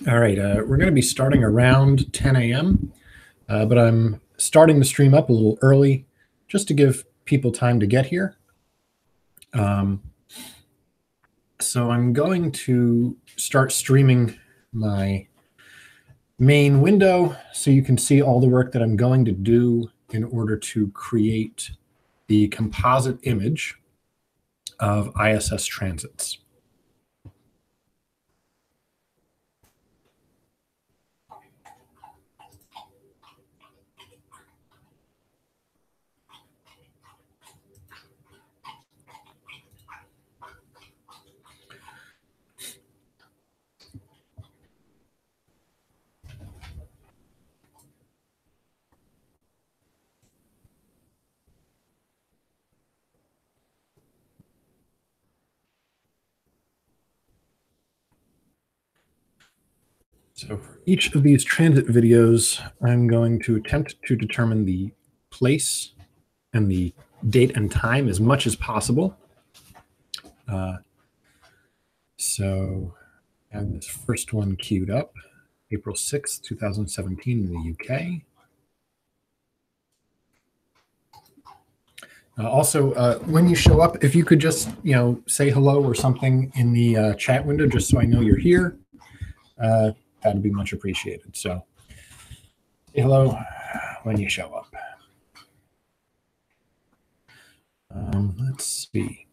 All right, we're going to be starting around 10 a.m., but I'm starting the stream up a little early just to give people time to get here. So I'm going to start streaming my main window so you can see all the work that I'm going to do in order to create the composite image of ISS transits. So for each of these transit videos, I'm going to attempt to determine the place and the date and time as much as possible. So I have this first one queued up, April 6th, 2017 in the UK. Also, when you show up, if you could just, say hello or something in the chat window, just so I know you're here, that'd be much appreciated. So say hello when you show up. Let's see.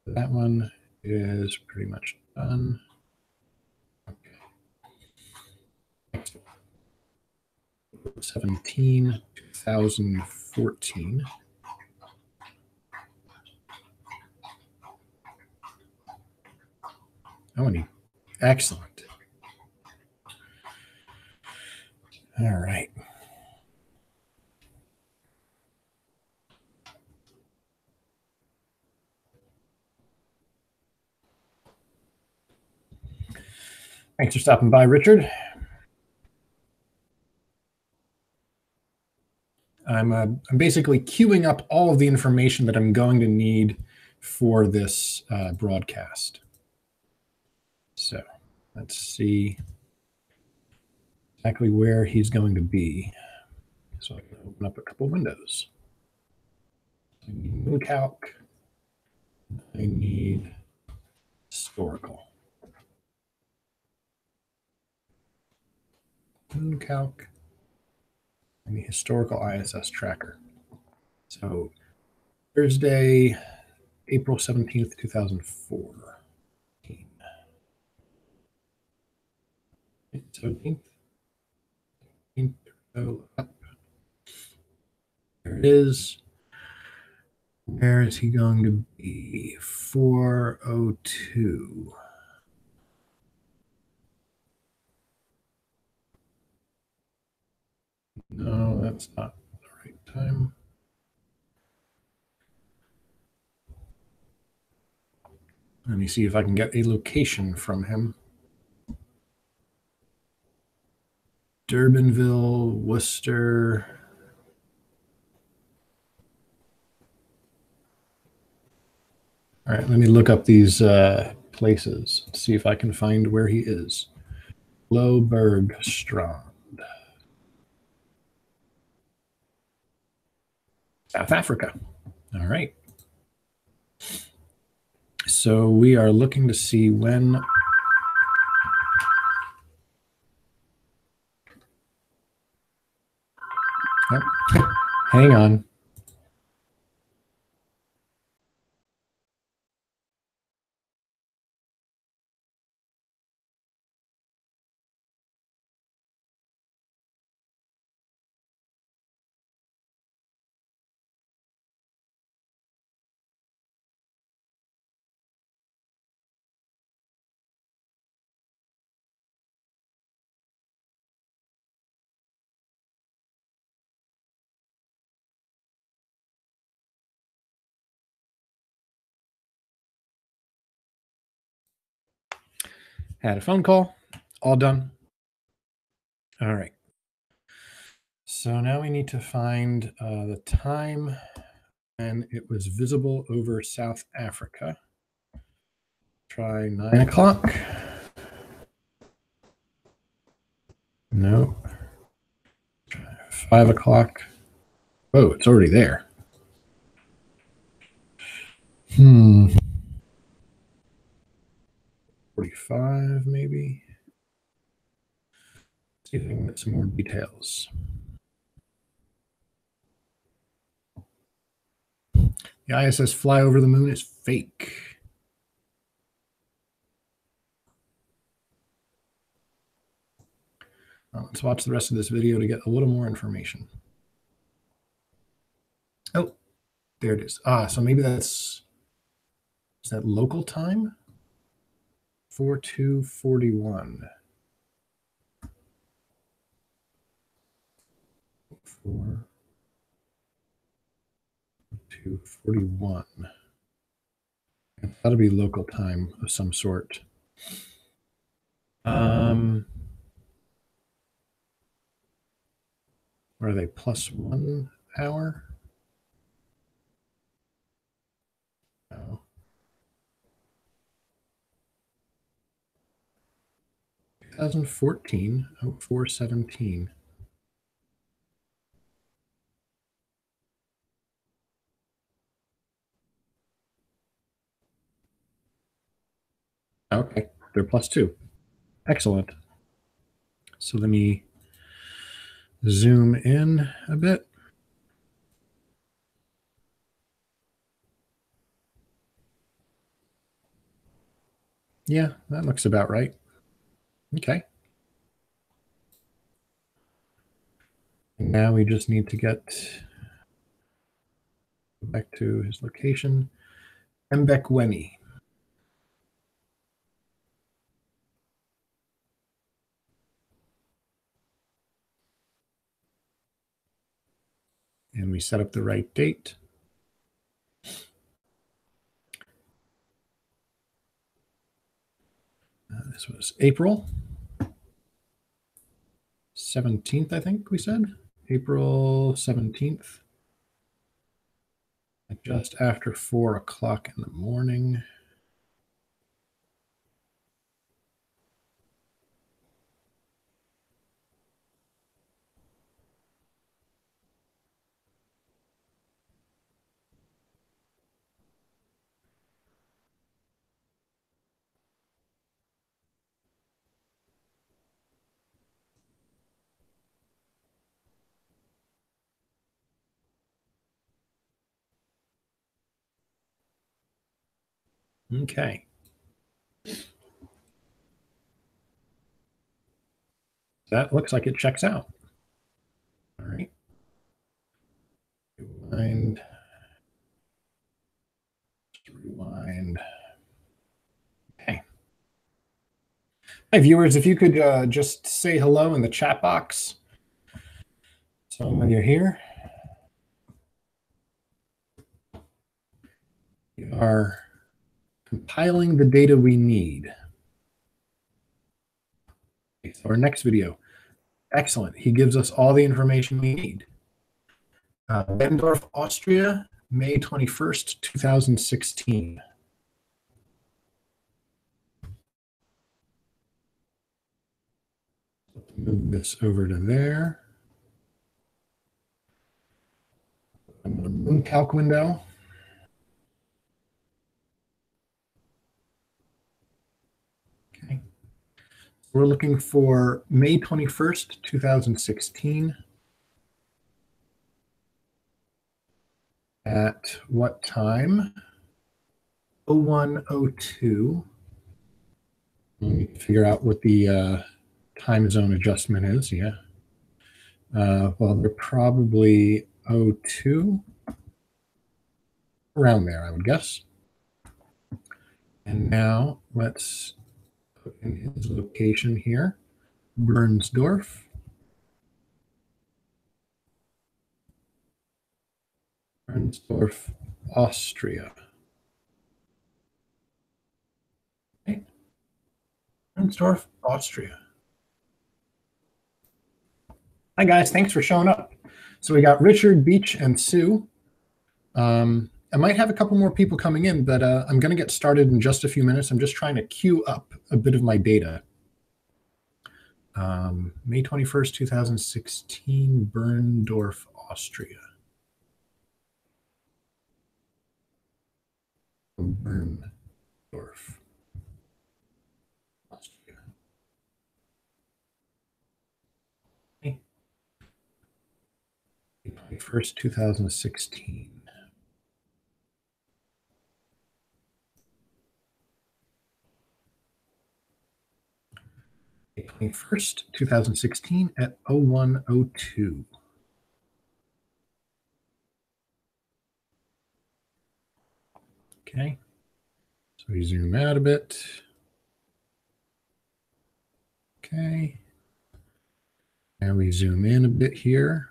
That one is pretty much done. Okay. 17, 2014. Oh, excellent. All right. Thanks for stopping by, Richard. I'm basically queuing up all of the information that I'm going to need for this broadcast. So let's see exactly where he's going to be. So I can open up a couple windows. I need MoonCalc. I need historical. MoonCalc and the historical ISS tracker. So Thursday, April 17th, 2004. 17th. Go up. There it is. Where is he going to be? 4:02. No, that's not the right time. Let me see if I can get a location from him. Durbanville, Worcester. All right, let me look up these places, see if I can find where he is. Lobergstrand. South Africa. All right. So we are looking to see when. Oh, hang on. Had a phone call. All done. All right. So now we need to find the time when it was visible over South Africa. Try 9 o'clock. No. 5 o'clock. Oh, it's already there. 45 maybe. See if I can get some more details. The ISS fly over the moon is fake. Well, let's watch the rest of this video to get a little more information. Oh, there it is. So maybe is that local time? 4241. 4241. That'll be local time of some sort. What are they, plus 1 hour? No. 2014, 0417. Okay, they're plus 2. Excellent. So let me zoom in a bit. Yeah, that looks about right. Okay. Now we just need to get back to his location, Mbekweni. And we set up the right date. This was April 17th, I think we said. April 17th. Just after 4 o'clock in the morning. Okay. That looks like it checks out. All right. Rewind. Okay. Hi, viewers. If you could just say hello in the chat box. So when you're here, we are compiling the data we need. Okay, so our next video. Excellent. He gives us all the information we need. Bendorf, Austria, May 21st, 2016. Move this over to there. Moon calc window. Okay. We're looking for May 21st, 2016. At what time? 0102. Let me figure out what the time zone adjustment is. Yeah. Well, they're probably 02. Around there, I would guess. And now let's put in his location here, Bernsdorf. Bernsdorf, Austria. Okay. Bernsdorf, Austria. Hi, guys. Thanks for showing up. So we got Richard, Beach, and Sue. I might have a couple more people coming in, but I'm going to get started in just a few minutes. I'm just trying to queue up a bit of my data. May 21st, 2016, Berndorf, Austria. Berndorf, Austria. May 21st, 2016. May 21st, 2016 at 01:02. Okay. So we zoom out a bit. Okay. Now we zoom in a bit here.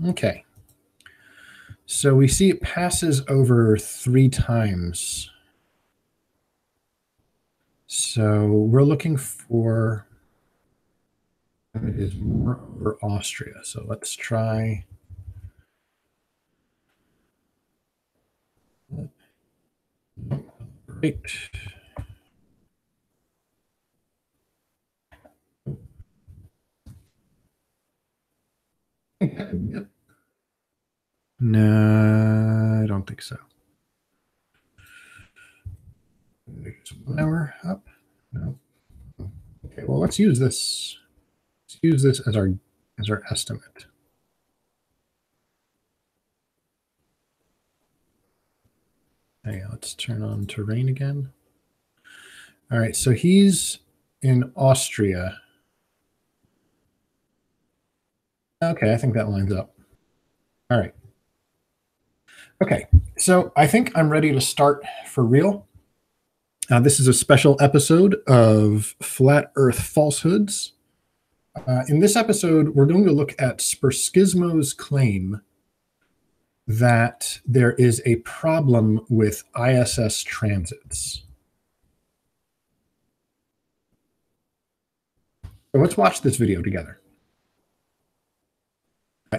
Okay. So we see it passes over 3 times. So we're looking for, it is more over Austria. So let's try. Great. Yep. No, I don't think so. Now we're up. No. Okay, well, let's use this. Let's use this as our estimate. Okay, let's turn on terrain again. All right, so he's in Austria. Okay, I think that lines up. All right. Okay, so I think I'm ready to start for real. This is a special episode of Flat Earth Falsehoods. In this episode, we're going to look at Sperskismo's claim that there is a problem with ISS transits. So let's watch this video together.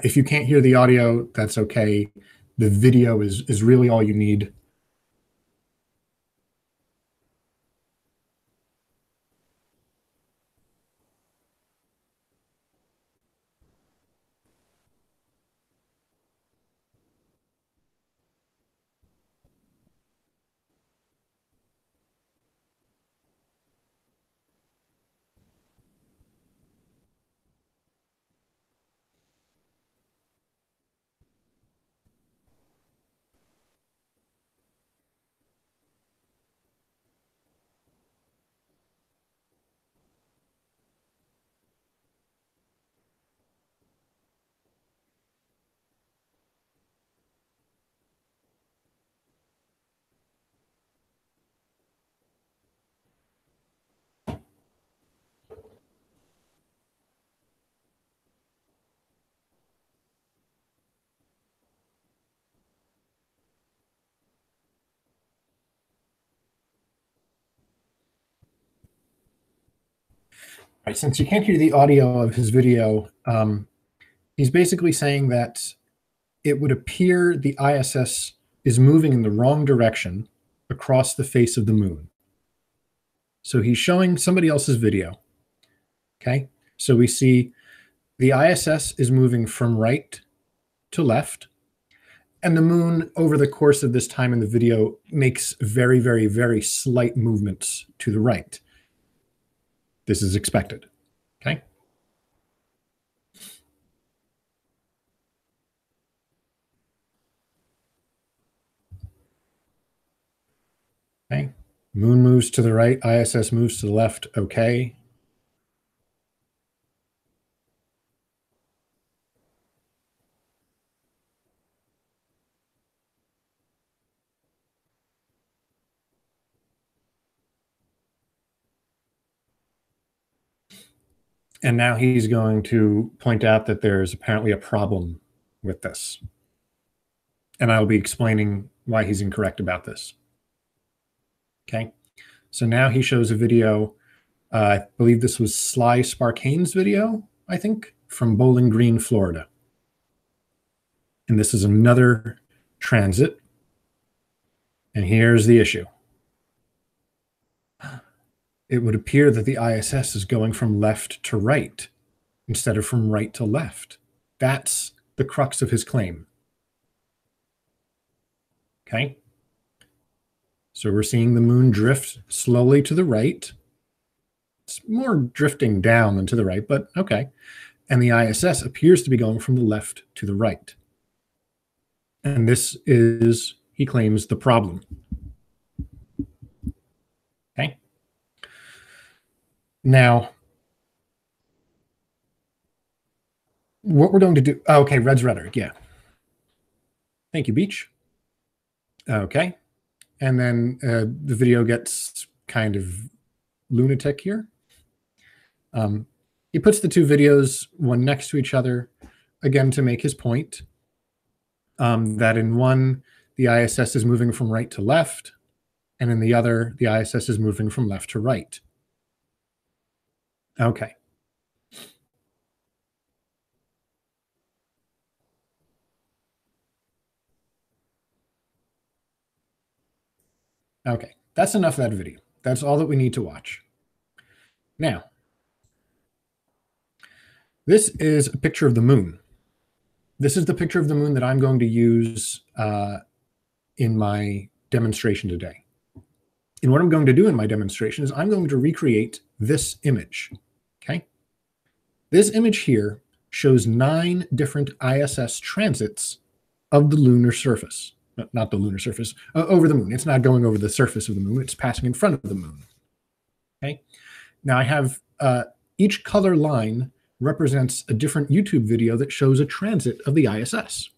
If you can't hear the audio, that's okay. The video is really all you need. Right, since you can't hear the audio of his video, he's basically saying that it would appear the ISS is moving in the wrong direction across the face of the moon. So he's showing somebody else's video. Okay, so we see the ISS is moving from right to left, and the moon over the course of this time in the video makes very, very, very slight movements to the right. This is expected. Okay. Okay. Moon moves to the right, ISS moves to the left. Okay. And now he's going to point out that there's apparently a problem with this. And I'll be explaining why he's incorrect about this. Okay. So now he shows a video. I believe this was Sly Sparkane's video, I think, from Bowling Green, Florida. And this is another transit. And here's the issue. It would appear that the ISS is going from left to right instead of from right to left. That's the crux of his claim. Okay? So we're seeing the moon drift slowly to the right. It's more drifting down than to the right, but okay. And the ISS appears to be going from the left to the right. And this is, he claims, the problem. Okay? Now, what we're going to do, oh, okay, Red's rhetoric, yeah. Thank you, Beach. Okay. And then the video gets kind of lunatic here. He puts the two videos one next to each other, again, to make his point that in one, the ISS is moving from right to left, and in the other, the ISS is moving from left to right. Okay. Okay, that's enough of that video. That's all that we need to watch. Now, this is a picture of the moon. This is the picture of the moon that I'm going to use in my demonstration today. And what I'm going to do in my demonstration is I'm going to recreate this image, okay? This image here shows 9 different ISS transits of the lunar surface. Not the lunar surface, over the moon. It's not going over the surface of the moon. It's passing in front of the moon, okay? Now I have each color line represents a different YouTube video that shows a transit of the ISS.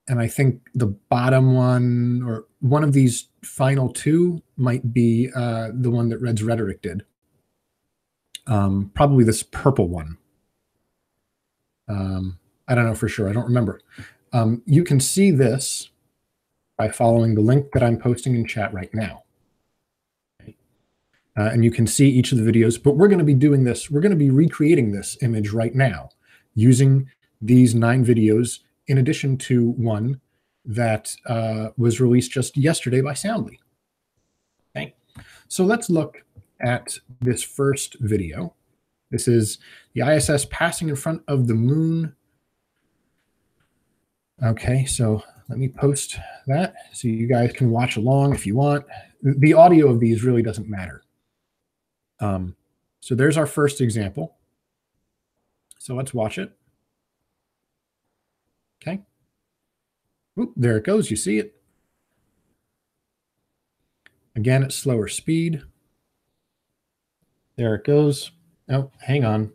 And I think the bottom one, or one of these final two, might be the one that Red's Rhetoric did. Probably this purple one. I don't know for sure. I don't remember. You can see this by following the link that I'm posting in chat right now. And you can see each of the videos, but we're going to be doing this. We're going to be recreating this image right now using these 9 videos, in addition to one that was released just yesterday by Soundly. Okay, so let's look at this first video. This is the ISS passing in front of the moon. Okay, so let me post that so you guys can watch along if you want. The audio of these really doesn't matter. So there's our first example. So let's watch it. Okay. Oop, there it goes. You see it. Again, at slower speed. There it goes. Oh, hang on.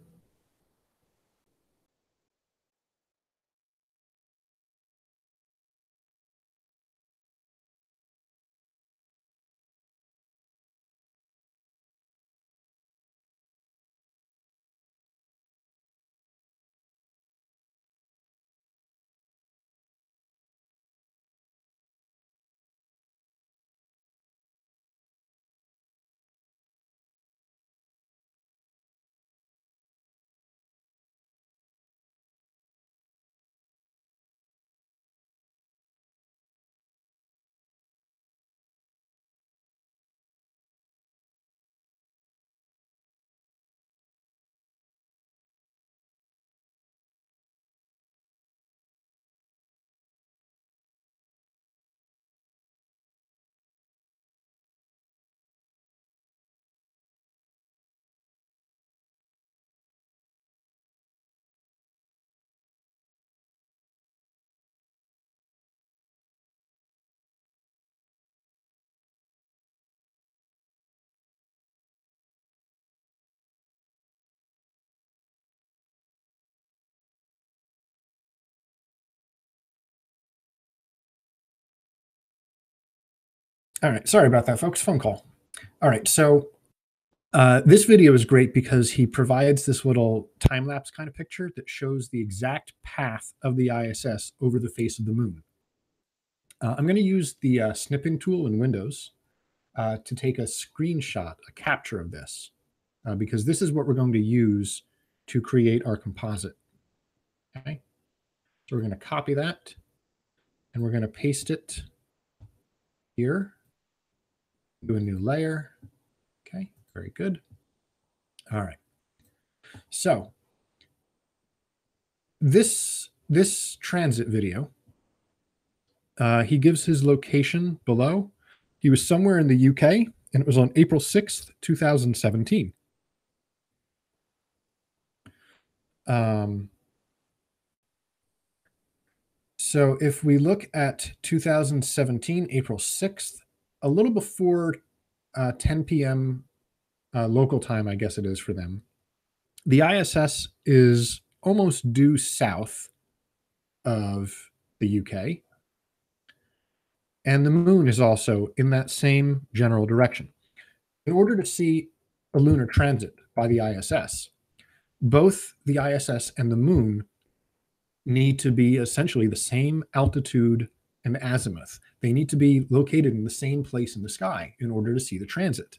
All right. Sorry about that, folks. Phone call. All right. So this video is great because he provides this little time-lapse kind of picture that shows the exact path of the ISS over the face of the moon. I'm going to use the snipping tool in Windows to take a screenshot, a capture of this, because this is what we're going to use to create our composite. Okay. So we're going to copy that. and we're going to paste it here. Do a new layer. Okay, very good. All right. So this transit video, he gives his location below. He was somewhere in the UK, and it was on April 6th, 2017. So if we look at 2017, April 6th, a little before 10 p.m. Local time, I guess it is for them, the ISS is almost due south of the UK, and the moon is also in that same general direction. In order to see a lunar transit by the ISS, both the ISS and the moon need to be essentially the same altitude and azimuth. They need to be located in the same place in the sky in order to see the transit.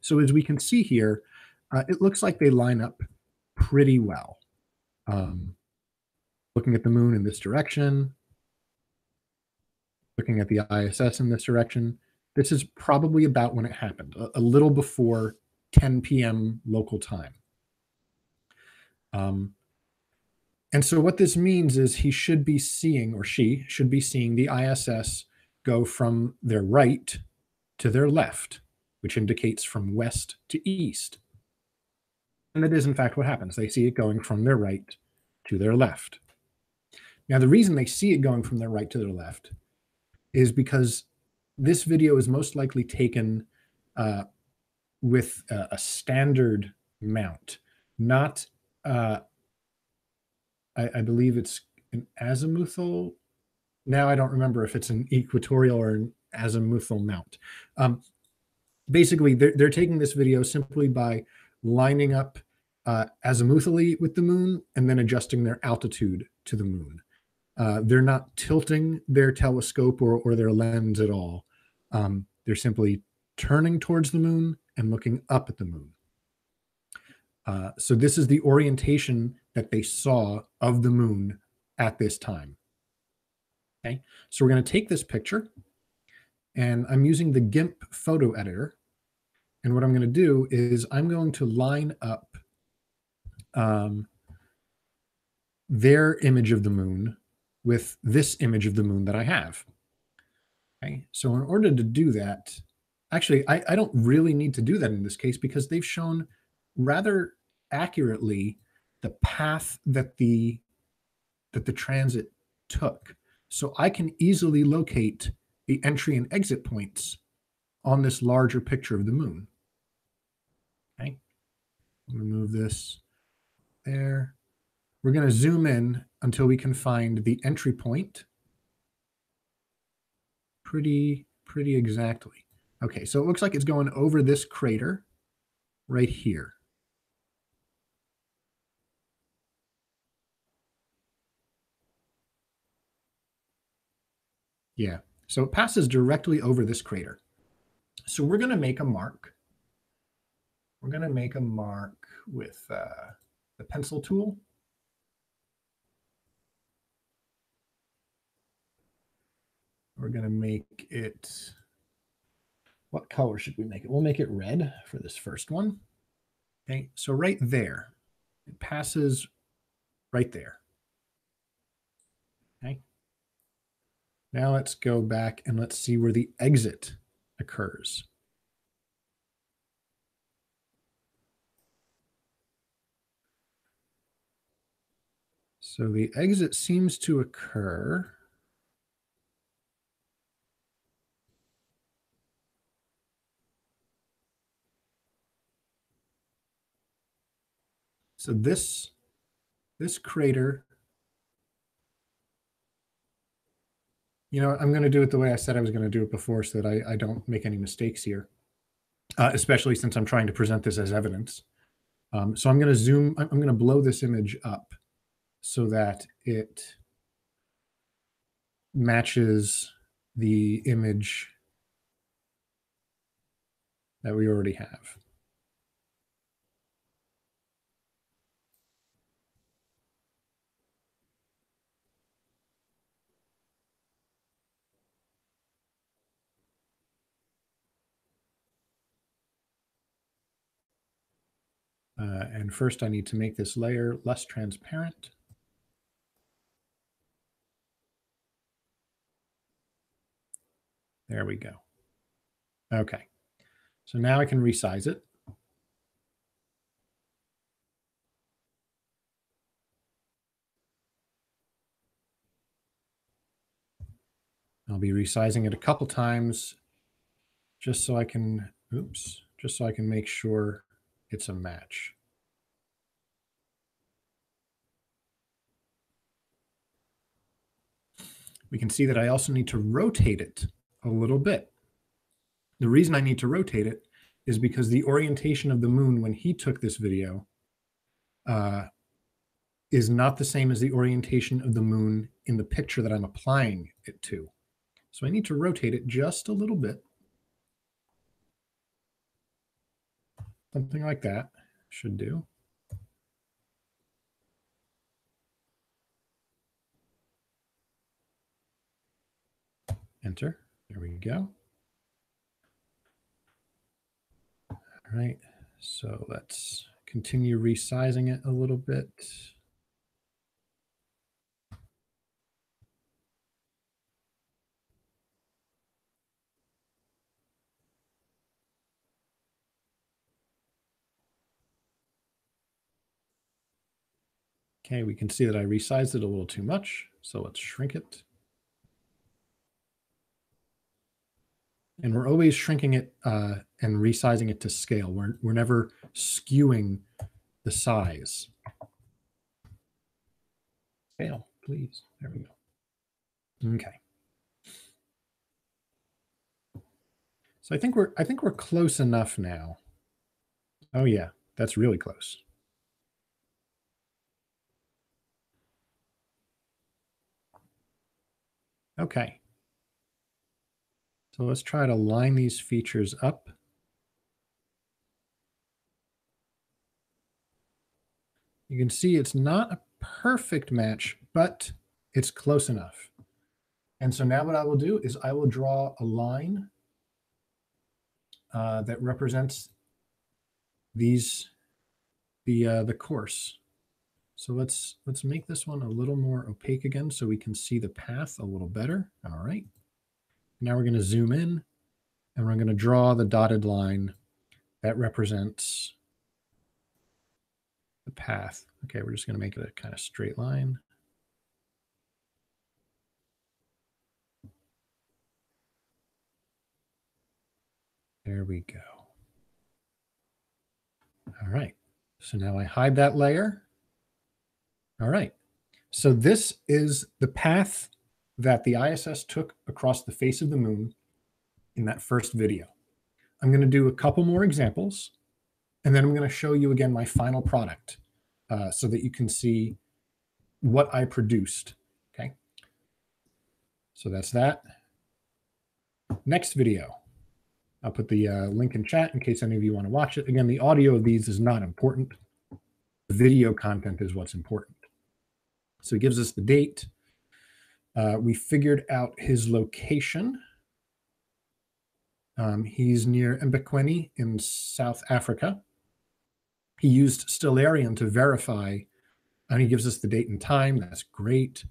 So as we can see here, it looks like they line up pretty well. Looking at the moon in this direction, looking at the ISS in this direction, this is probably about when it happened, a little before 10 p.m. local time. And so what this means is he should be seeing, or she should be seeing, the ISS go from their right to their left, which indicates from west to east. And that is, in fact, what happens. They see it going from their right to their left. Now, the reason they see it going from their right to their left is because this video is most likely taken with a standard mount, not, I believe it's an azimuthal. Now I don't remember if it's an equatorial or an azimuthal mount. Basically, they're taking this video simply by lining up azimuthally with the moon and then adjusting their altitude to the moon. They're not tilting their telescope or their lens at all. They're simply turning towards the moon and looking up at the moon. So this is the orientation that they saw of the moon at this time. Okay, so we're going to take this picture, and I'm using the GIMP photo editor. And what I'm going to do is I'm going to line up their image of the moon with this image of the moon that I have. Okay, so in order to do that, actually, I don't really need to do that in this case because they've shown rather accurately the path that the transit took. So I can easily locate the entry and exit points on this larger picture of the moon. Okay, I'm going to move this there. We're going to zoom in until we can find the entry point pretty exactly. Okay, so it looks like it's going over this crater right here. Yeah, so it passes directly over this crater. So we're going to make a mark. We're going to make a mark with the pencil tool. We're going to make it, what color should we make it? We'll make it red for this first one. Okay, so right there, it passes right there. Okay. Now let's go back and let's see where the exit occurs. So the exit seems to occur so this crater, I'm going to do it the way I said I was going to do it before so that I don't make any mistakes here, especially since I'm trying to present this as evidence. So I'm going to blow this image up so that it matches the image that we already have. And first I need to make this layer less transparent. There we go. Okay, so now I can resize it. I'll be resizing it a couple times just so I can, just so I can make sure it's a match. We can see that I also need to rotate it a little bit. The reason I need to rotate it is because the orientation of the moon when he took this video is not the same as the orientation of the moon in the picture that I'm applying it to. So I need to rotate it just a little bit. Something like that should do. Enter. There we go. All right. So let's continue resizing it a little bit. Okay, we can see that I resized it a little too much. So let's shrink it. And we're always shrinking it and resizing it to scale. We're never skewing the size. Scale, please. There we go. Okay. So I think we're close enough now. Oh yeah, that's really close. Okay. So let's try to line these features up. You can see it's not a perfect match, but it's close enough. And so now what I will do is I will draw a line that represents these, the course. So let's make this one a little more opaque again so we can see the path a little better. All right. Now we're going to zoom in and we're going to draw the dotted line that represents the path. Okay, we're just going to make it a kind of straight line. There we go. All right. So now I hide that layer. All right. So this is the path that the ISS took across the face of the moon in that first video. I'm going to do a couple more examples, and then I'm going to show you again my final product so that you can see what I produced. Okay. So that's that. Next video. I'll put the link in chat in case any of you want to watch it. Again, the audio of these is not important. The video content is what's important. So it gives us the date. We figured out his location. He's near Mbekweni in South Africa. He used Stellarium to verify, and he gives us the date and time. That's great.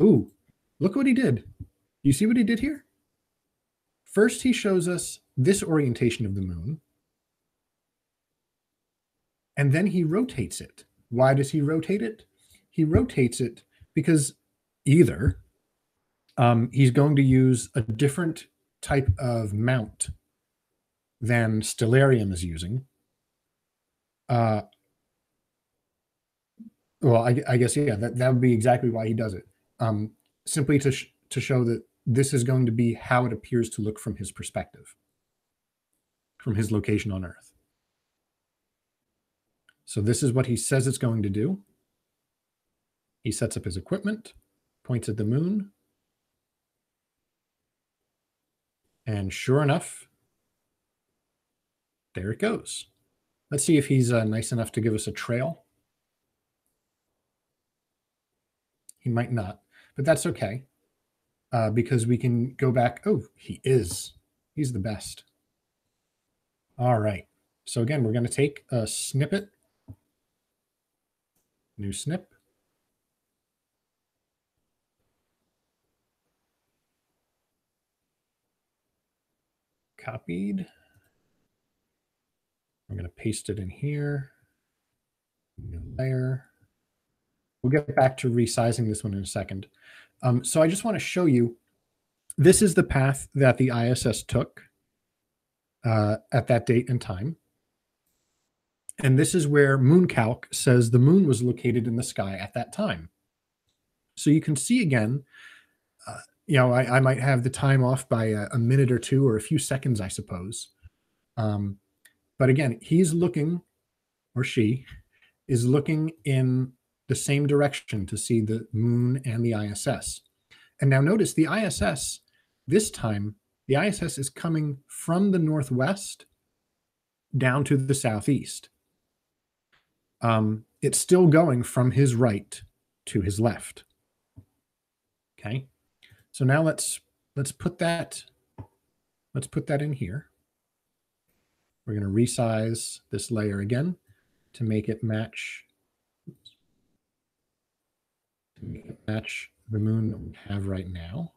Ooh, look what he did. You see what he did here? First, he shows us this orientation of the moon, and then he rotates it. Why does he rotate it? He rotates it because either he's going to use a different type of mount than Stellarium is using. Well, I guess, yeah, that would be exactly why he does it. Simply to show that this is going to be how it appears to look from his perspective, from his location on Earth. So this is what he says it's going to do. He sets up his equipment, points at the moon, and sure enough, there it goes. Let's see if he's nice enough to give us a trail. He might not, but that's okay because we can go back. Oh, he is. He's the best. All right. So again, we're going to take a snippet, new snip. Copied. I'm going to paste it in here. New layer. We'll get back to resizing this one in a second. So I just want to show you, this is the path that the ISS took at that date and time. And this is where MoonCalc says the moon was located in the sky at that time. So you can see again, I might have the time off by a minute or two or a few seconds, I suppose. But again, he's looking, or she is looking in the same direction to see the moon and the ISS. And now notice the ISS, this time, the ISS is coming from the northwest down to the southeast. It's still going from his right to his left. Okay. So now let's put that in here. We're going to resize this layer again to make it match the moon that we have right now.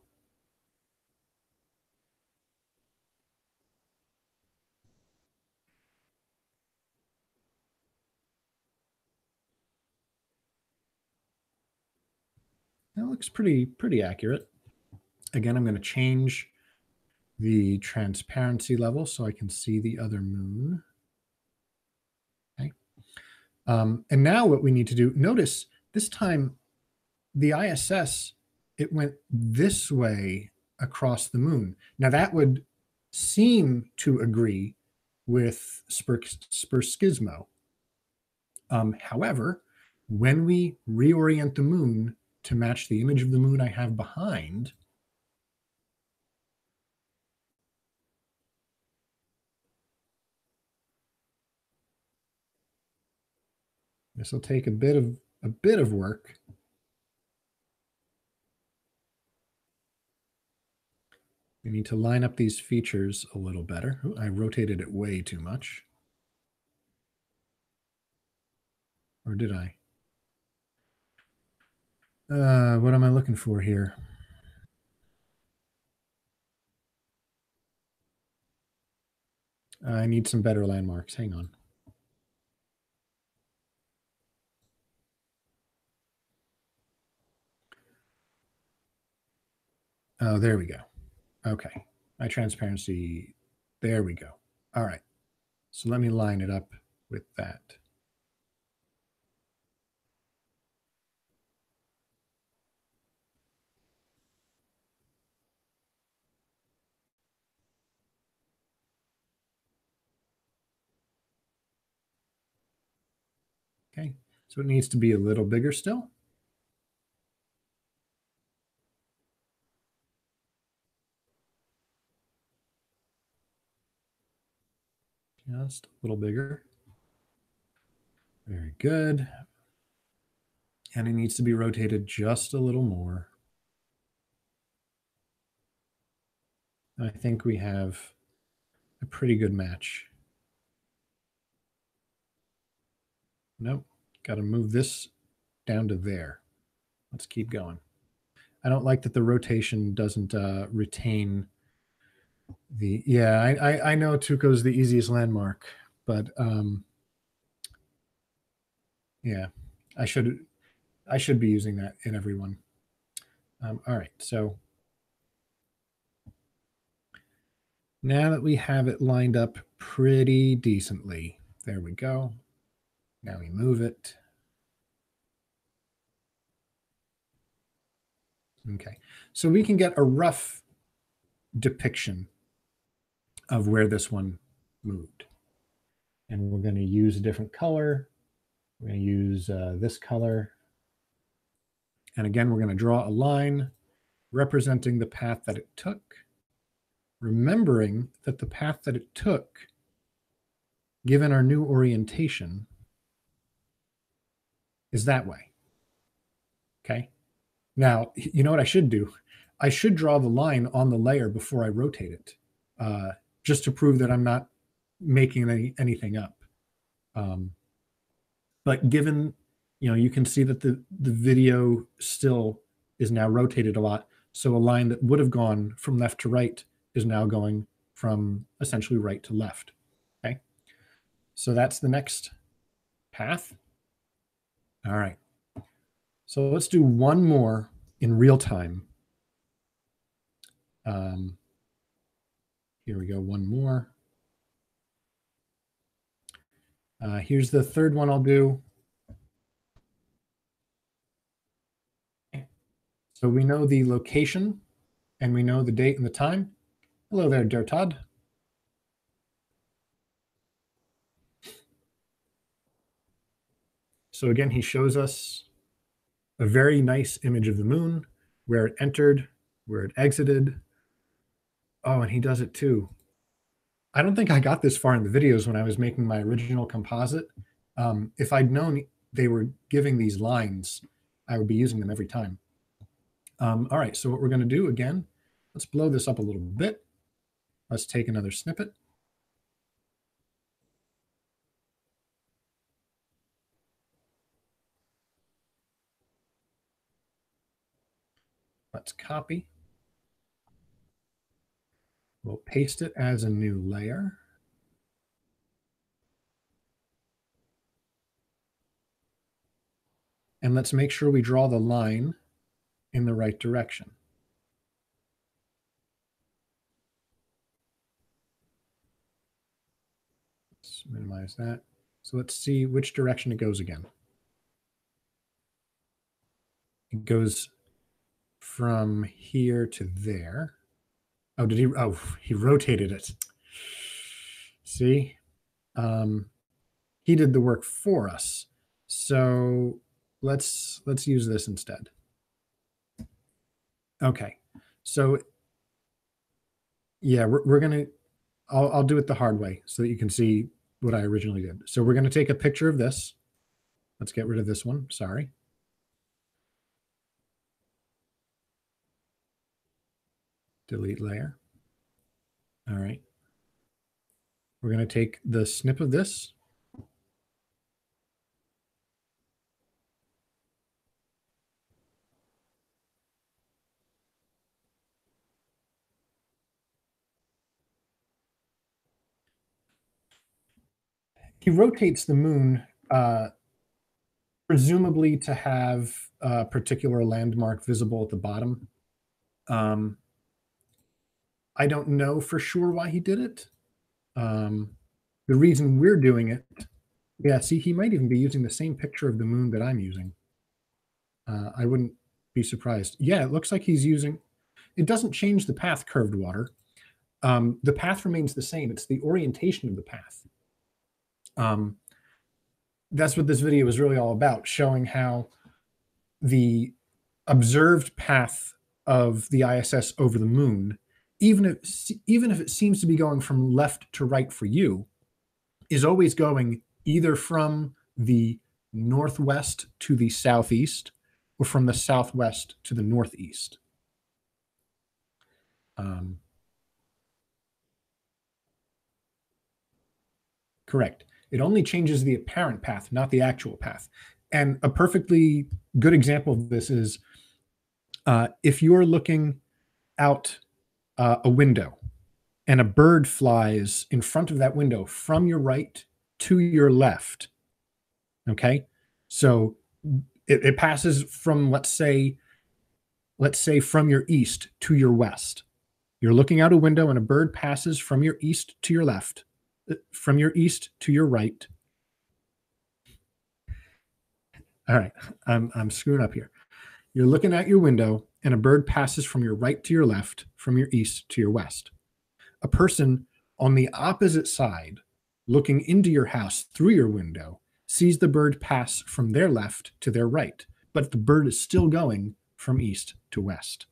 That looks pretty accurate. Again, I'm going to change the transparency level so I can see the other moon. Okay. And now what we need to do, notice this time the ISS, it went this way across the moon. Now that would seem to agree with Spursgizmo. However, when we reorient the moon to match the image of the moon I have behind, this will take a bit of work. We need to line up these features a little better. Ooh, I rotated it way too much. Or did I? What am I looking for here? I need some better landmarks. Hang on. Oh, there we go. Okay. My transparency, there we go. All right. So let me line it up with that. Okay. So it needs to be a little bigger still. Just a little bigger. Very good. And it needs to be rotated just a little more. I think we have a pretty good match. Nope. Got to move this down to there. Let's keep going. I don't like that the rotation doesn't retain the, yeah, I know Tuco's the easiest landmark, but yeah, I should be using that in every one. All right, so now that we have it lined up pretty decently, there we go. Now we move it. Okay, so we can get a rough depiction of where this one moved. And we're going to use a different color. We're going to use this color. And again, we're going to draw a line representing the path that it took, remembering that the path that it took, given our new orientation, is that way. Okay. Now, you know what I should do? I should draw the line on the layer before I rotate it, just to prove that I'm not making anything up. But given, you can see that the video still is now rotated a lot. So a line that would have gone from left to right is now going from essentially right to left. Okay. So that's the next path. All right. So let's do one more in real time. Here we go, one more. Here's the third one I'll do. So we know the location and we know the date and the time. Hello there, dear Todd. So again, he shows us a very nice image of the moon, where it entered, where it exited. Oh, and he does it too. I don't think I got this far in the videos when I was making my original composite. If I'd known they were giving these lines, I would be using them every time. All right, so what we're going to do again, let's blow this up a little bit. Let's take another snippet. Let's copy. We'll paste it as a new layer. And let's make sure we draw the line in the right direction. Let's minimize that. So let's see which direction it goes again. It goes from here to there. Oh, did he? Oh, he rotated it. See, he did the work for us. So let's use this instead. Okay, so yeah, we're gonna. I'll do it the hard way so that you can see what I originally did. So we're gonna take a picture of this. Let's get rid of this one. Sorry. Delete layer. All right. We're going to take the snip of this. He rotates the moon, presumably to have a particular landmark visible at the bottom. I don't know for sure why he did it. The reason we're doing it, yeah, see, he might even be using the same picture of the moon that I'm using. I wouldn't be surprised. Yeah, it looks like he's using, it doesn't change the path curved water. The path remains the same. It's the orientation of the path. That's what this video is really all about, showing how the observed path of the ISS over the moon, even if it seems to be going from left to right for you, is always going either from the northwest to the southeast or from the southwest to the northeast. Correct. It only changes the apparent path, not the actual path. And a perfectly good example of this is if you're looking out a window and a bird flies in front of that window from your right to your left. Okay. So it passes from, let's say from your east to your west. You're looking out a window and a bird passes from your east to your left, from your east to your right. All right. I'm screwing up here. You're looking at your window and a bird passes from your right to your left, from your east to your west. A person on the opposite side, looking into your house through your window, sees the bird pass from their left to their right, but the bird is still going from east to west.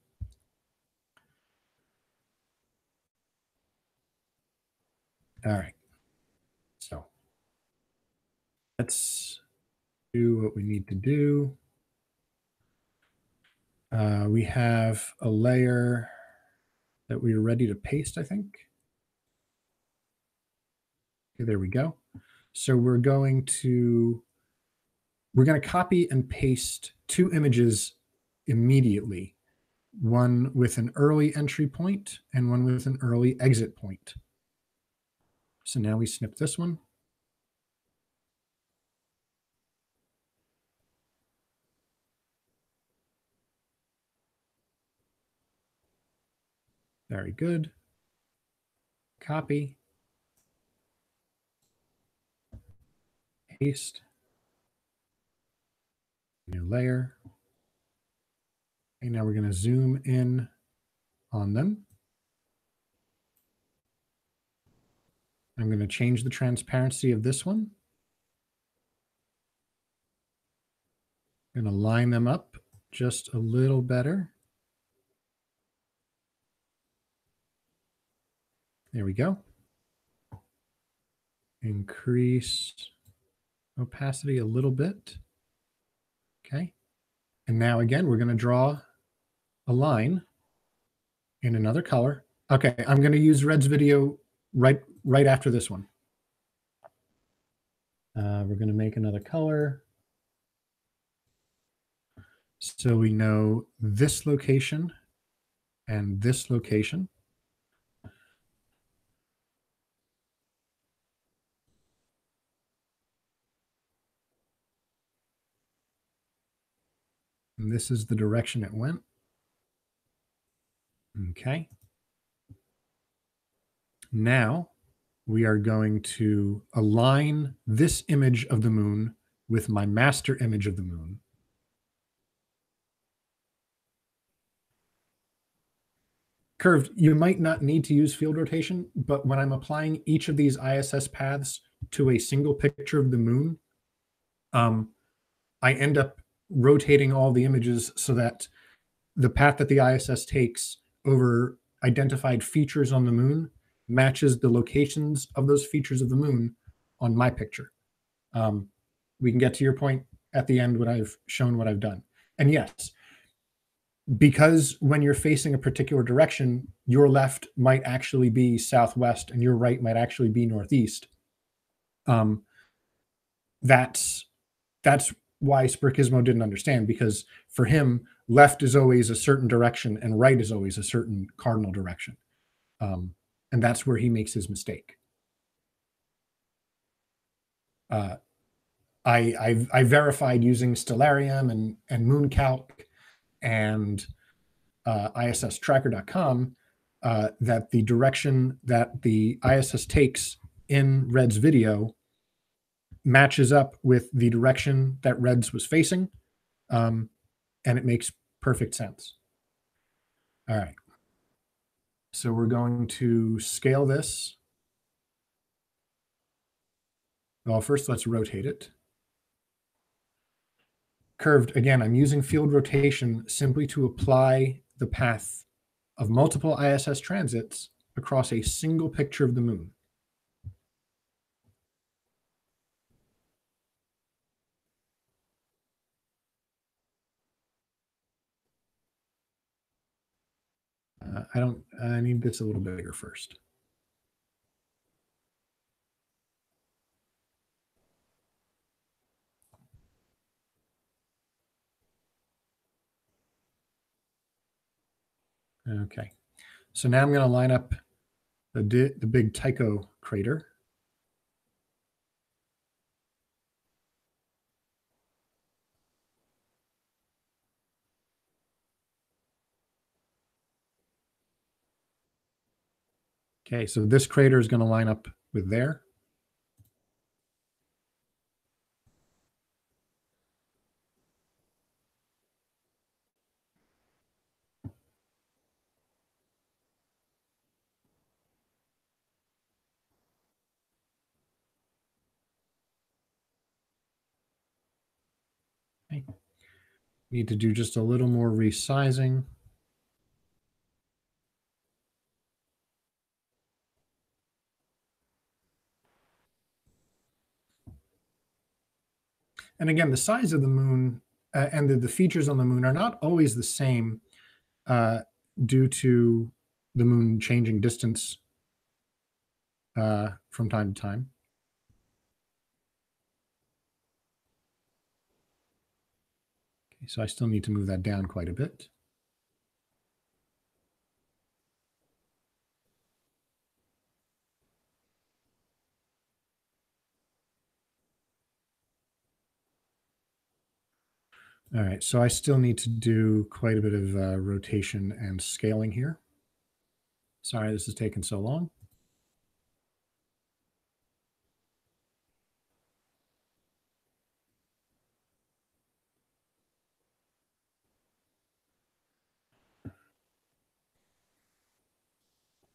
All right. So let's do what we need to do. We have a layer that we are ready to paste, I think. Okay, there we go. So we're going to copy and paste two images immediately, one with an early entry point and one with an early exit point. So now we snip this one. Very good. Copy. Paste. New layer. And now we're going to zoom in on them. I'm going to change the transparency of this one. I'm going to line them up just a little better. There we go. Increase opacity a little bit. Okay. And now again, we're going to draw a line in another color. Okay, I'm going to use Red's video right after this one. We're going to make another color. So we know this location and this location. And this is the direction it went. Okay. Now we are going to align this image of the moon with my master image of the moon. Curved, you might not need to use field rotation, but when I'm applying each of these ISS paths to a single picture of the moon, I end up rotating all the images so that the path that the ISS takes over identified features on the moon matches the locations of those features of the moon on my picture. We can get to your point at the end when I've shown what I've done. And yes, because when you're facing a particular direction, your left might actually be southwest and your right might actually be northeast. That's why Sparkismo didn't understand, because for him, left is always a certain direction and right is always a certain cardinal direction. And that's where he makes his mistake. I verified using Stellarium and MoonCalc and ISStracker.com that the direction that the ISS takes in Red's video matches up with the direction that Red's was facing, and it makes perfect sense. All right. So we're going to scale this. Well, first let's rotate it. Curved, again, I'm using field rotation simply to apply the path of multiple ISS transits across a single picture of the moon. I need this a little bigger first. Okay, so now I'm going to line up the big Tycho crater. Okay, so this crater is going to line up with there. Okay. Need to do just a little more resizing. And again, the size of the moon and the features on the moon are not always the same due to the moon changing distance from time to time. So I still need to move that down quite a bit. All right, so I still need to do quite a bit of rotation and scaling here. Sorry, this is taking so long.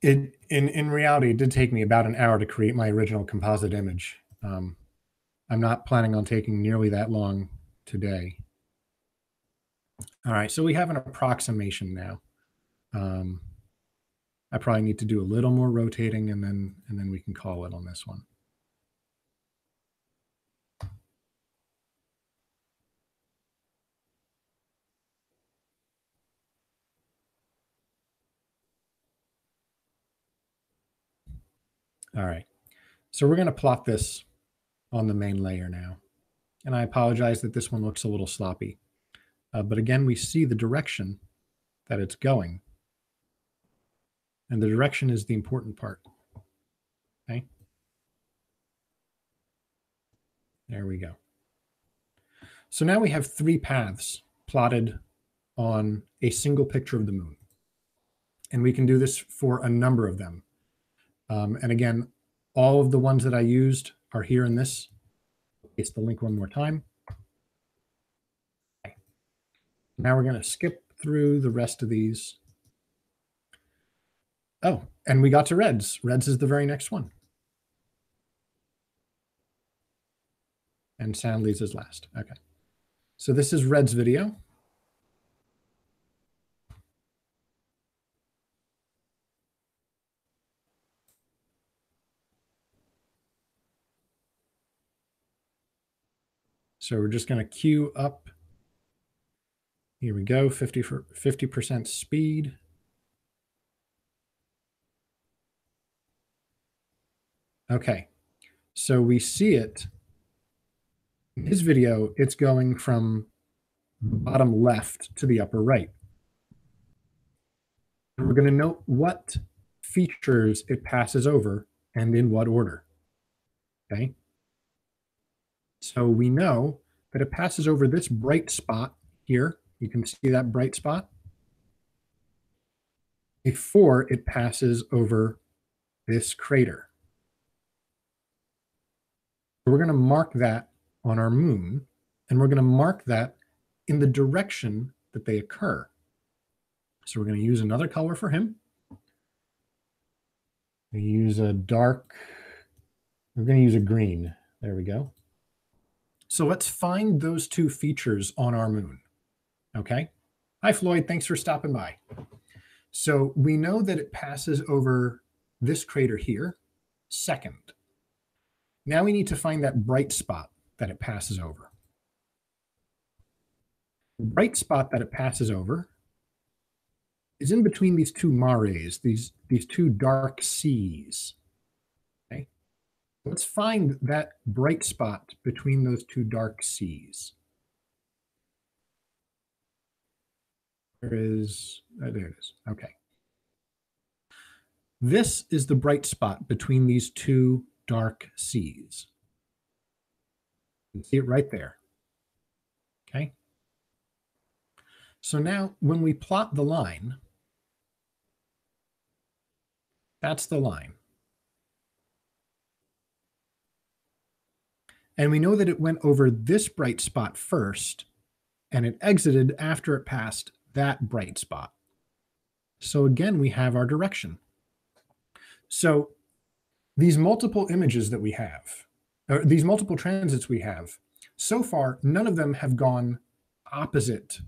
In reality, it did take me about an hour to create my original composite image. I'm not planning on taking nearly that long today. All right, so we have an approximation now. I probably need to do a little more rotating, and then we can call it on this one. All right, so we're going to plot this on the main layer now. And I apologize that this one looks a little sloppy. But again, we see the direction that it's going. And the direction is the important part. Okay. There we go. So now we have 3 paths plotted on a single picture of the moon. And we can do this for a number of them. And again, all of the ones that I used are here in this. Paste the link one more time. Okay. Now we're going to skip through the rest of these. Oh, and we got to reds. Reds is the very next one. And Soundly's is last. Okay. So this is Red's video. So we're just going to queue up. Here we go, 50% speed. Okay, so we see it. In his video, it's going from the bottom left to the upper right. And we're going to note what features it passes over and in what order. Okay. So we know that it passes over this bright spot here. You can see that bright spot before it passes over this crater. We're going to mark that on our moon, and we're going to mark that in the direction that they occur. So we're going to use another color for him. We use a dark, we're going to use a green. There we go. So let's find those 2 features on our moon. Okay. Hi, Floyd. Thanks for stopping by. So we know that it passes over this crater here, second. Now we need to find that bright spot that it passes over. The bright spot that it passes over is in between these 2 mares, these 2 dark seas. Okay. Let's find that bright spot between those 2 dark seas. There it is. Okay. This is the bright spot between these 2 dark seas. You can see it right there. Okay. So now when we plot the line, that's the line. And we know that it went over this bright spot first, and it exited after it passed that bright spot. So again, we have our direction. So these multiple images that we have, or these multiple transits we have, so far, none of them have gone opposite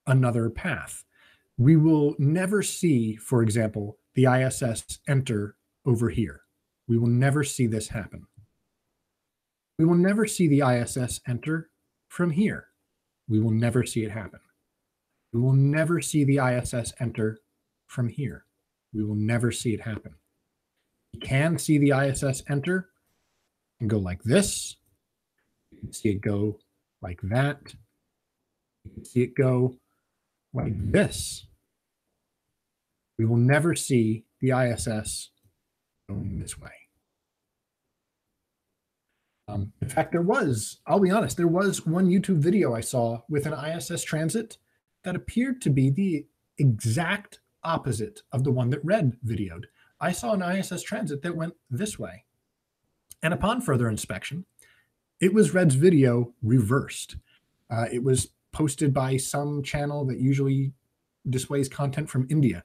another path. We will never see, for example, the ISS enter over here. We will never see this happen. We will never see the ISS enter from here. We will never see it happen. We will never see the ISS enter from here. We will never see it happen. You can see the ISS enter and go like this. You can see it go like that. You can see it go like this. We will never see the ISS going this way. In fact, I'll be honest, there was one YouTube video I saw with an ISS transit that appeared to be the exact opposite of the one that Red videoed. I saw an ISS transit that went this way. And upon further inspection, it was Red's video reversed. It was posted by some channel that usually displays content from India.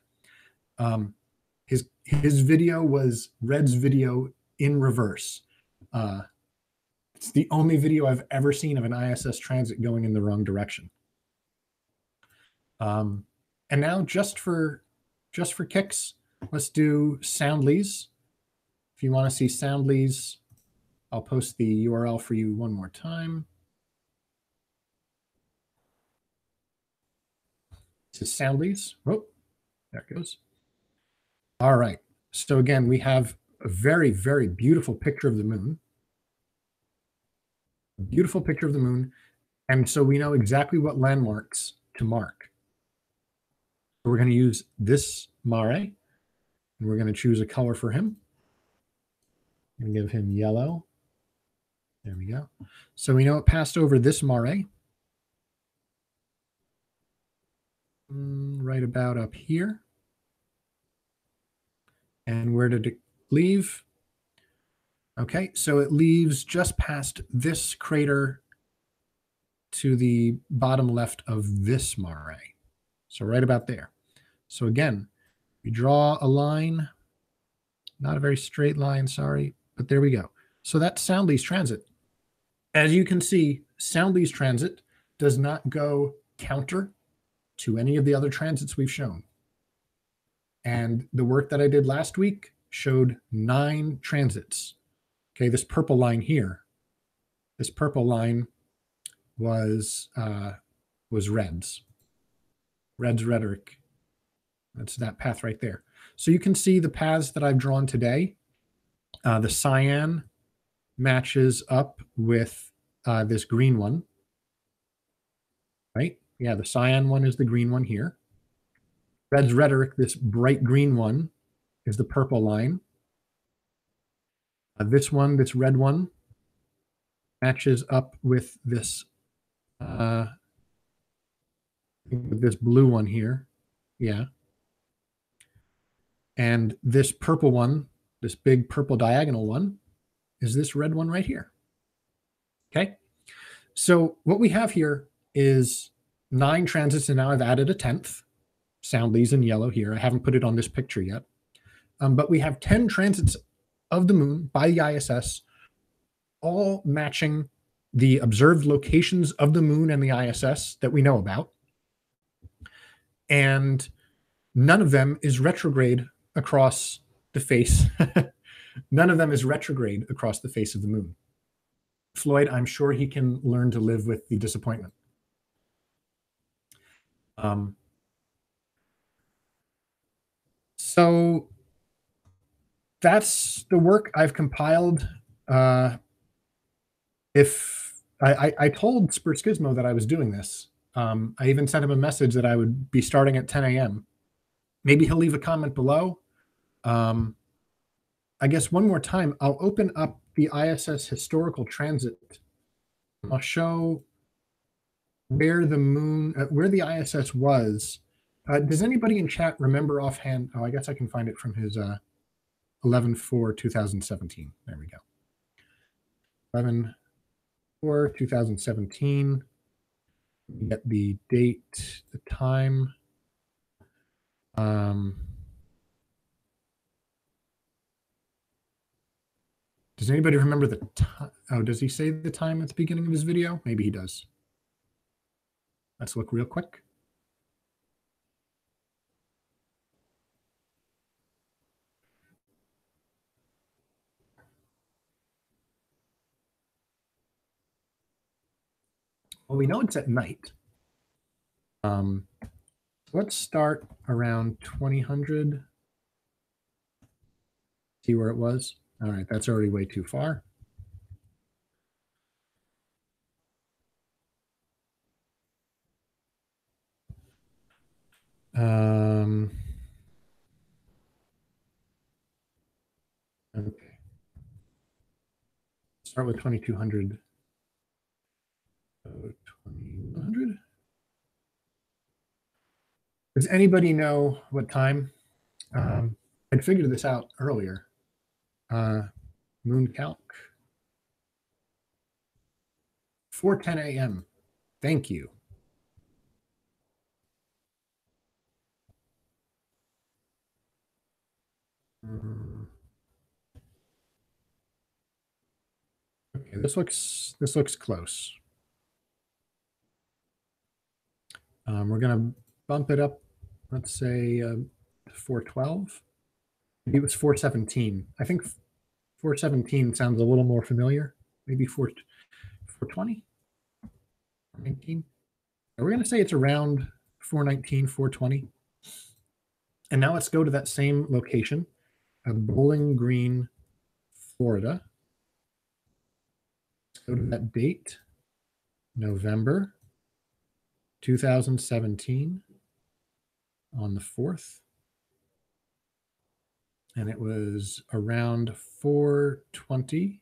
His video was Red's video in reverse. It's the only video I've ever seen of an ISS transit going in the wrong direction. And now, just for kicks, let's do Soundly's. If you want to see Soundly's, I'll post the URL for you one more time. This is Soundly's. Oh, there it goes. All right. So again, we have a very, very beautiful picture of the moon. A beautiful picture of the moon. And so we know exactly what landmarks to mark. So we're going to use this mare, and we're going to choose a color for him. And give him yellow. There we go. So we know it passed over this mare. Right about up here. And where did it leave? Okay, so it leaves just past this crater to the bottom left of this mare. So right about there. So again, we draw a line, not a very straight line, sorry, but there we go. So that's Soundly's transit. As you can see, Soundly's transit does not go counter to any of the other transits we've shown. And the work that I did last week showed 9 transits. Okay, this purple line here, this purple line was Red's rhetoric. That's that path right there. So you can see the paths that I've drawn today. The cyan matches up with this green one, right? Yeah, the cyan one is the green one here. Red's rhetoric, this bright green one, is the purple line. This one, this red one, matches up with this blue one here. Yeah. And this purple one, this big purple diagonal one, is this red one right here. Okay. So what we have here is 9 transits, and now I've added a 10th. Soundly's in yellow here. I haven't put it on this picture yet. But we have 10 transits of the moon by the ISS, all matching the observed locations of the moon and the ISS that we know about. And none of them is retrograde across the face. None of them is retrograde across the face of the moon. Floyd, I'm sure he can learn to live with the disappointment. So that's the work I've compiled. If I told Spurskismo that I was doing this, I even sent him a message that I would be starting at 10 a.m. Maybe he'll leave a comment below. I guess one more time, I'll open up the ISS historical transit. I'll show where the moon, where the ISS was. Does anybody in chat remember offhand? Oh, I guess I can find it from his 11/4/2017. There we go. 11/4/2017. Get the date, the time. Does anybody remember the time? Oh, does he say the time at the beginning of his video? Maybe he does. Let's look real quick. Well, we know it's at night. Let's start around 2000. See where it was. All right, that's already way too far. start with 2200. 2100. Does anybody know what time? I'd figured this out earlier. Moon calc. 4:10 a.m. Thank you. Okay, this looks close. We're gonna bump it up. Let's say 412. Maybe it was 417. I think 417 sounds a little more familiar. Maybe 420, 419. We're gonna say it's around 419, 420. And now let's go to that same location of Bowling Green, Florida. Let's go to that date, November 2017 on the 4th. And it was around 420.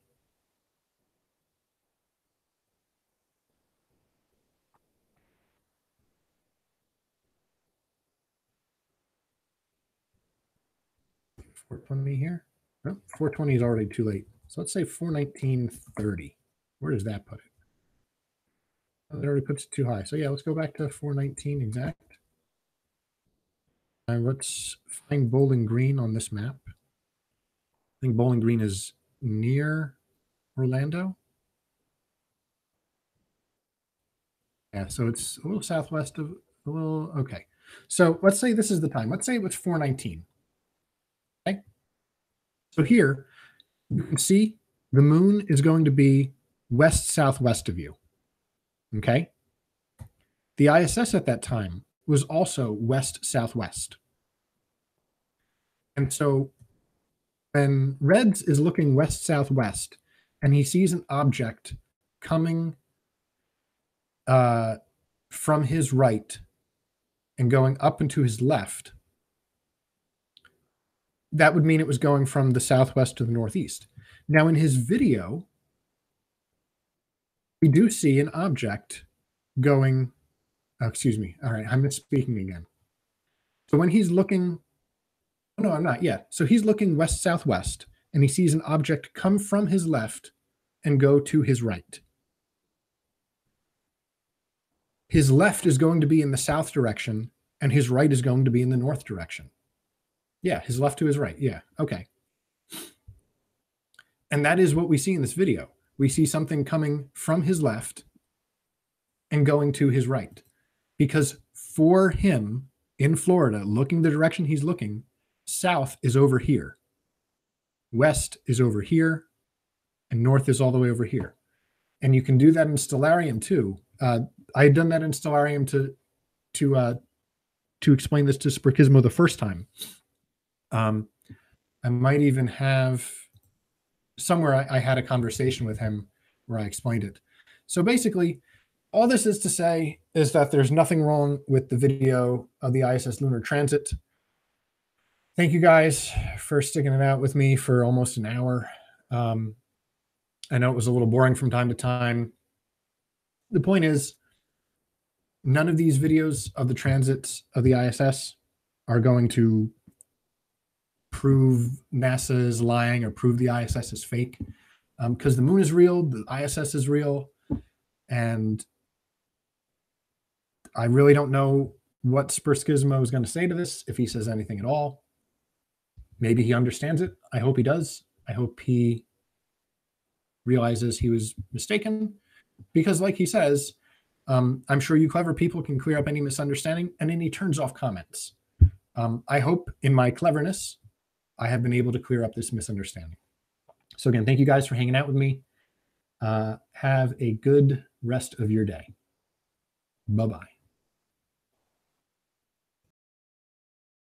$420 here. Oh, 420 is already too late. So let's say 419.30. Where does that put it? Oh, that already puts it too high. So yeah, let's go back to 419 exact. And let's find Bowling Green on this map. I think Bowling Green is near Orlando. Yeah, so it's a little southwest of a little. Okay, so let's say this is the time. Let's say it was 419. Okay, so here you can see the moon is going to be west southwest of you. Okay, the ISS at that time was also west southwest, and so when Reds is looking west southwest and he sees an object coming from his right and going up and to his left, that would mean it was going from the southwest to the northeast. Now, in his video, we do see an object going, oh, excuse me. All right, I'm misspeaking again. So when he's looking, oh, no, I'm not. Yeah. So he's looking west southwest and he sees an object come from his left and go to his right. His left is going to be in the south direction and his right is going to be in the north direction. Yeah, his left to his right. Yeah, okay. And that is what we see in this video. We see something coming from his left and going to his right. Because for him in Florida, looking the direction he's looking, south is over here. West is over here. And north is all the way over here. And you can do that in Stellarium too. I had done that in Stellarium to explain this to Sprachizmo the first time. I might even have somewhere I had a conversation with him where I explained it. So basically, all this is to say is that there's nothing wrong with the video of the ISS lunar transit. Thank you guys for sticking it out with me for almost an hour. I know it was a little boring from time to time. The point is, none of these videos of the transits of the ISS are going to prove NASA is lying or prove the ISS is fake, because the moon is real, the ISS is real, and I really don't know what Sprachizmo is going to say to this, if he says anything at all. Maybe he understands it. I hope he does. I hope he realizes he was mistaken, because like he says, I'm sure you clever people can clear up any misunderstanding, and then he turns off comments. I hope in my cleverness, I have been able to clear up this misunderstanding. So again, thank you guys for hanging out with me. Have a good rest of your day. Bye-bye.